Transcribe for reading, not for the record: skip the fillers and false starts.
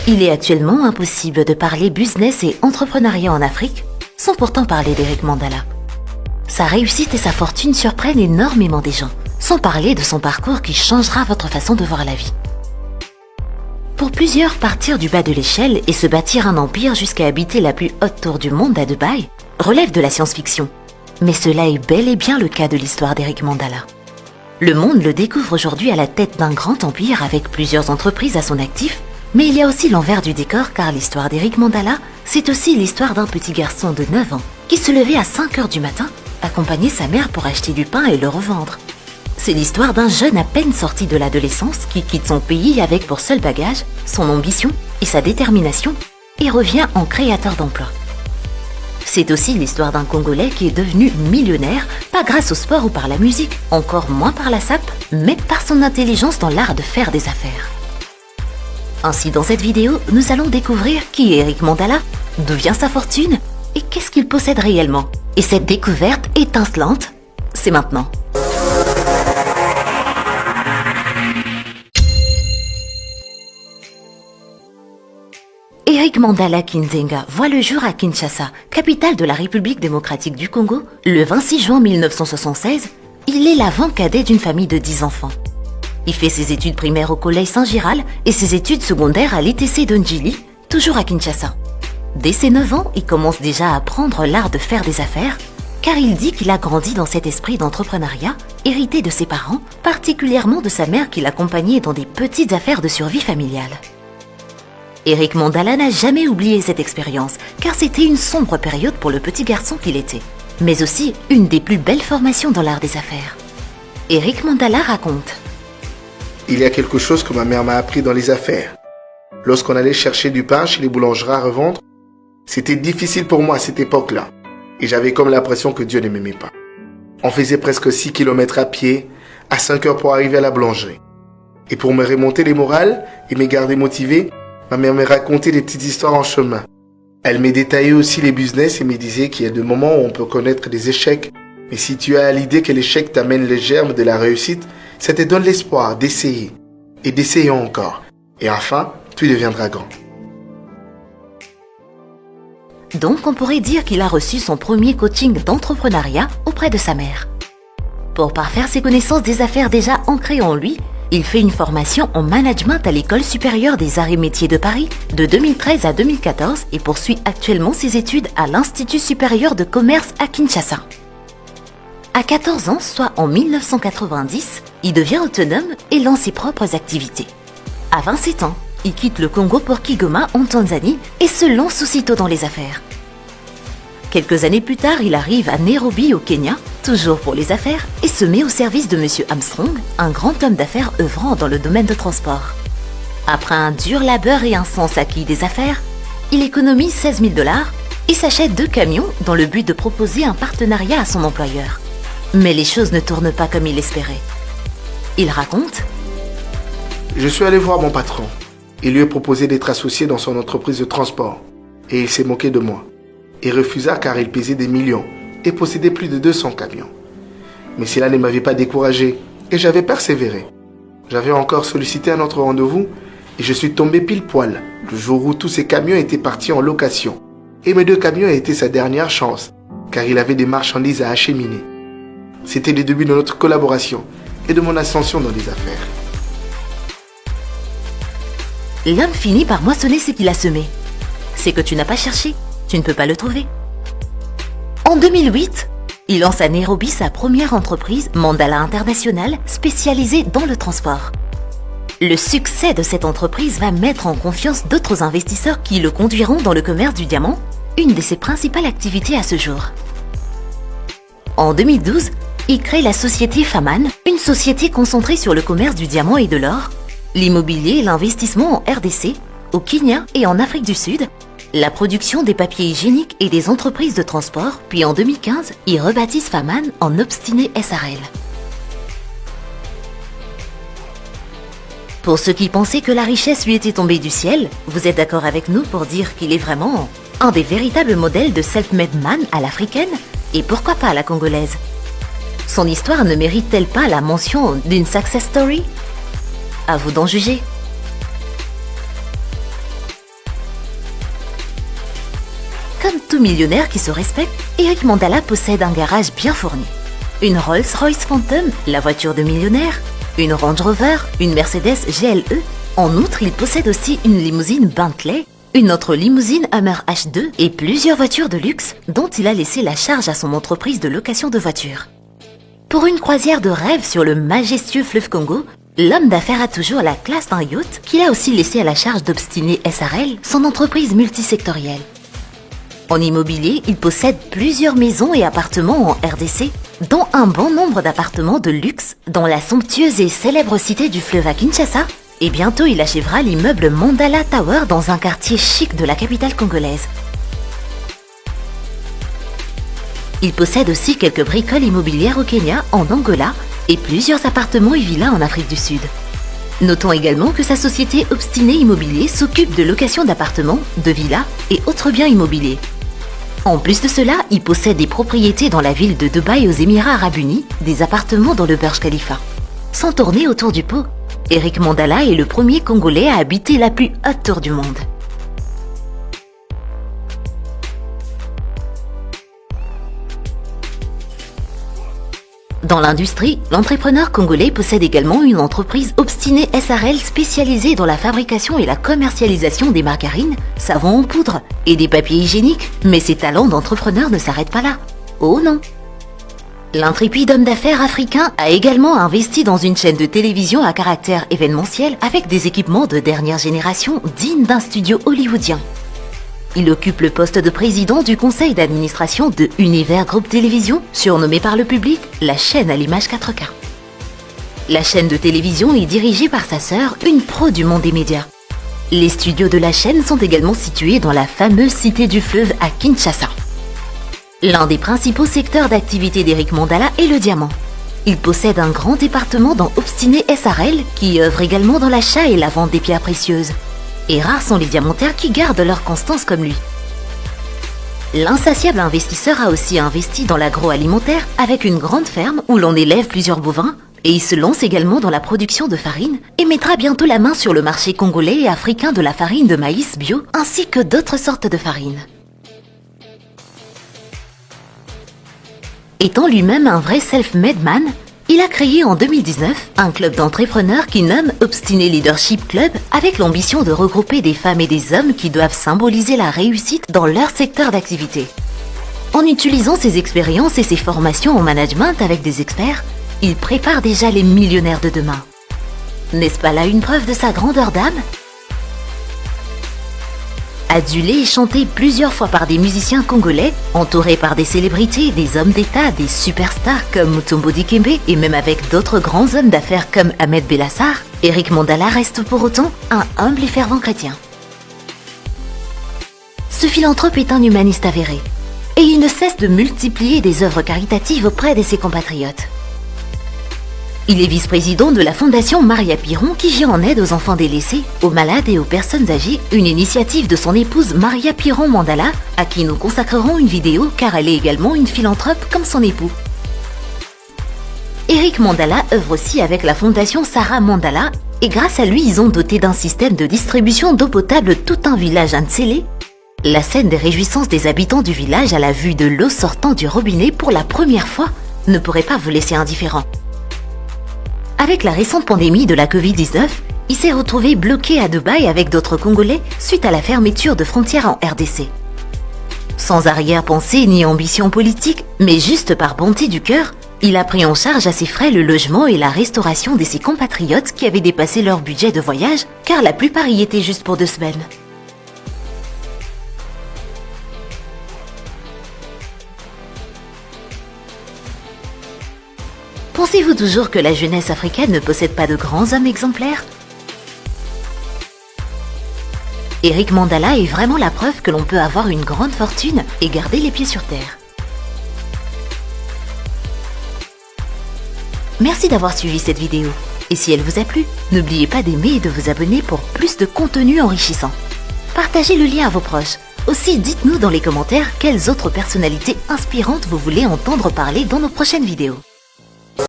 Il est actuellement impossible de parler business et entrepreneuriat en Afrique sans pourtant parler d'Eric Mandala. Sa réussite et sa fortune surprennent énormément des gens, sans parler de son parcours qui changera votre façon de voir la vie. Pour plusieurs, partir du bas de l'échelle et se bâtir un empire jusqu'à habiter la plus haute tour du monde à Dubaï relève de la science-fiction. Mais cela est bel et bien le cas de l'histoire d'Eric Mandala. Le monde le découvre aujourd'hui à la tête d'un grand empire avec plusieurs entreprises à son actif, mais il y a aussi l'envers du décor car l'histoire d'Eric Mandala, c'est aussi l'histoire d'un petit garçon de 9 ans qui se levait à 5 heures du matin, accompagner sa mère pour acheter du pain et le revendre. C'est l'histoire d'un jeune à peine sorti de l'adolescence qui quitte son pays avec pour seul bagage son ambition et sa détermination et revient en créateur d'emplois. C'est aussi l'histoire d'un Congolais qui est devenu millionnaire, pas grâce au sport ou par la musique, encore moins par la sape, mais par son intelligence dans l'art de faire des affaires. Ainsi, dans cette vidéo, nous allons découvrir qui est Eric Mandala, d'où vient sa fortune et qu'est-ce qu'il possède réellement. Et cette découverte étincelante, c'est maintenant. Eric Mandala Kinzenga voit le jour à Kinshasa, capitale de la République démocratique du Congo, le 26 juin 1976. Il est l'avant-cadet d'une famille de 10 enfants. Il fait ses études primaires au collège Saint-Giral et ses études secondaires à l'ITC de Njili, toujours à Kinshasa. Dès ses 9 ans, il commence déjà à apprendre l'art de faire des affaires, car il dit qu'il a grandi dans cet esprit d'entrepreneuriat, hérité de ses parents, particulièrement de sa mère qui l'accompagnait dans des petites affaires de survie familiale. Eric Mandala n'a jamais oublié cette expérience, car c'était une sombre période pour le petit garçon qu'il était, mais aussi une des plus belles formations dans l'art des affaires. Eric Mandala raconte: Il y a quelque chose que ma mère m'a appris dans les affaires. Lorsqu'on allait chercher du pain chez les boulangeries à revendre, c'était difficile pour moi à cette époque-là, et j'avais comme l'impression que Dieu ne m'aimait pas. On faisait presque 6 km à pied, à 5 heures pour arriver à la boulangerie. Et pour me remonter les morales et me garder motivé, ma mère me racontait des petites histoires en chemin. Elle me détaillait aussi les business et me disait qu'il y a des moments où on peut connaître des échecs. Mais si tu as l'idée que l'échec t'amène les germes de la réussite, ça te donne l'espoir d'essayer. Et d'essayer encore. Et enfin, tu deviendras grand. Donc on pourrait dire qu'il a reçu son premier coaching d'entrepreneuriat auprès de sa mère. Pour parfaire ses connaissances des affaires déjà ancrées en lui, il fait une formation en management à l'École supérieure des arts et métiers de Paris de 2013 à 2014 et poursuit actuellement ses études à l'Institut supérieur de commerce à Kinshasa. À 14 ans, soit en 1990, il devient autonome et lance ses propres activités. À 27 ans, il quitte le Congo pour Kigoma en Tanzanie et se lance aussitôt dans les affaires. Quelques années plus tard, il arrive à Nairobi au Kenya, toujours pour les affaires, et se met au service de M. Armstrong, un grand homme d'affaires œuvrant dans le domaine de transport. Après un dur labeur et un sens acquis des affaires, il économise 16 000 $ et s'achète 2 camions dans le but de proposer un partenariat à son employeur. Mais les choses ne tournent pas comme il l'espérait. Il raconte: Je suis allé voir mon patron. Il lui a proposé d'être associé dans son entreprise de transport. Et il s'est moqué de moi. Il refusa car il pesait des millions et possédait plus de 200 camions. Mais cela ne m'avait pas découragé et j'avais persévéré. J'avais encore sollicité un autre rendez-vous et je suis tombé pile poil le jour où tous ces camions étaient partis en location. Et mes 2 camions étaient sa dernière chance car il avait des marchandises à acheminer. C'était le début de notre collaboration et de mon ascension dans les affaires. L'homme finit par moissonner ce qu'il a semé. C'est que tu n'as pas cherché, tu ne peux pas le trouver. En 2008, il lance à Nairobi sa première entreprise, Mandala International, spécialisée dans le transport. Le succès de cette entreprise va mettre en confiance d'autres investisseurs qui le conduiront dans le commerce du diamant, une de ses principales activités à ce jour. En 2012, il crée la société Faman, une société concentrée sur le commerce du diamant et de l'or, l'immobilier et l'investissement en RDC, au Kenya et en Afrique du Sud, la production des papiers hygiéniques et des entreprises de transport, puis en 2015, il rebaptise Faman en Obstiné SRL. Pour ceux qui pensaient que la richesse lui était tombée du ciel, vous êtes d'accord avec nous pour dire qu'il est vraiment un des véritables modèles de self-made man à l'africaine, et pourquoi pas à la congolaise? Son histoire ne mérite-t-elle pas la mention d'une success story? À vous d'en juger. Comme tout millionnaire qui se respecte, Eric Mandala possède un garage bien fourni. Une Rolls-Royce Phantom, la voiture de millionnaire, une Range Rover, une Mercedes GLE. En outre, il possède aussi une limousine Bentley, une autre limousine Hummer H2 et plusieurs voitures de luxe dont il a laissé la charge à son entreprise de location de voitures. Pour une croisière de rêve sur le majestueux fleuve Congo, l'homme d'affaires a toujours la classe d'un yacht qu'il a aussi laissé à la charge d'Obstiné SRL, son entreprise multisectorielle. En immobilier, il possède plusieurs maisons et appartements en RDC, dont un bon nombre d'appartements de luxe dans la somptueuse et célèbre cité du fleuve à Kinshasa, et bientôt il achèvera l'immeuble Mandala Tower dans un quartier chic de la capitale congolaise. Il possède aussi quelques bricoles immobilières au Kenya, en Angola, et plusieurs appartements et villas en Afrique du Sud. Notons également que sa société Obstiné Immobilier s'occupe de location d'appartements, de villas et autres biens immobiliers. En plus de cela, il possède des propriétés dans la ville de Dubaï aux Émirats Arabes Unis, des appartements dans le Burj Khalifa. Sans tourner autour du pot, Eric Mandala est le premier Congolais à habiter la plus haute tour du monde. Dans l'industrie, l'entrepreneur congolais possède également une entreprise Obstiné SRL spécialisée dans la fabrication et la commercialisation des margarines, savons en poudre et des papiers hygiéniques. Mais ses talents d'entrepreneur ne s'arrêtent pas là. Oh non! L'intrépide homme d'affaires africain a également investi dans une chaîne de télévision à caractère événementiel avec des équipements de dernière génération dignes d'un studio hollywoodien. Il occupe le poste de président du conseil d'administration de Univers Group Télévision, surnommé par le public la chaîne à l'image 4K. La chaîne de télévision est dirigée par sa sœur, une pro du monde des médias. Les studios de la chaîne sont également situés dans la fameuse cité du fleuve à Kinshasa. L'un des principaux secteurs d'activité d'Eric Mandala est le diamant. Il possède un grand département dans Obstiné SRL qui œuvre également dans l'achat et la vente des pierres précieuses. Et rares sont les diamantaires qui gardent leur constance comme lui. L'insatiable investisseur a aussi investi dans l'agroalimentaire avec une grande ferme où l'on élève plusieurs bovins et il se lance également dans la production de farine et mettra bientôt la main sur le marché congolais et africain de la farine de maïs bio ainsi que d'autres sortes de farine. Étant lui-même un vrai self-made man, il a créé en 2019 un club d'entrepreneurs qui nomme Obstiné Leadership Club avec l'ambition de regrouper des femmes et des hommes qui doivent symboliser la réussite dans leur secteur d'activité. En utilisant ses expériences et ses formations en management avec des experts, il prépare déjà les millionnaires de demain. N'est-ce pas là une preuve de sa grandeur d'âme ? Adulé et chanté plusieurs fois par des musiciens congolais, entouré par des célébrités, des hommes d'État, des superstars comme Mutombo Dikembe et même avec d'autres grands hommes d'affaires comme Ahmed Bellassar, Eric Mandala reste pour autant un humble et fervent chrétien. Ce philanthrope est un humaniste avéré et il ne cesse de multiplier des œuvres caritatives auprès de ses compatriotes. Il est vice-président de la fondation Maria Piron qui vient en aide aux enfants délaissés, aux malades et aux personnes âgées, une initiative de son épouse Maria Piron Mandala, à qui nous consacrerons une vidéo car elle est également une philanthrope comme son époux. Eric Mandala œuvre aussi avec la fondation Sarah Mandala et grâce à lui ils ont doté d'un système de distribution d'eau potable tout un village à Ntsélé. La scène des réjouissances des habitants du village à la vue de l'eau sortant du robinet pour la première fois ne pourrait pas vous laisser indifférent. Avec la récente pandémie de la Covid-19, il s'est retrouvé bloqué à Dubaï avec d'autres Congolais suite à la fermeture de frontières en RDC. Sans arrière-pensée ni ambition politique, mais juste par bonté du cœur, il a pris en charge à ses frais le logement et la restauration de ses compatriotes qui avaient dépassé leur budget de voyage, car la plupart y étaient juste pour 2 semaines. Pensez-vous toujours que la jeunesse africaine ne possède pas de grands hommes exemplaires ? Eric Mandala est vraiment la preuve que l'on peut avoir une grande fortune et garder les pieds sur terre. Merci d'avoir suivi cette vidéo. Et si elle vous a plu, n'oubliez pas d'aimer et de vous abonner pour plus de contenu enrichissant. Partagez le lien à vos proches. Aussi, dites-nous dans les commentaires quelles autres personnalités inspirantes vous voulez entendre parler dans nos prochaines vidéos.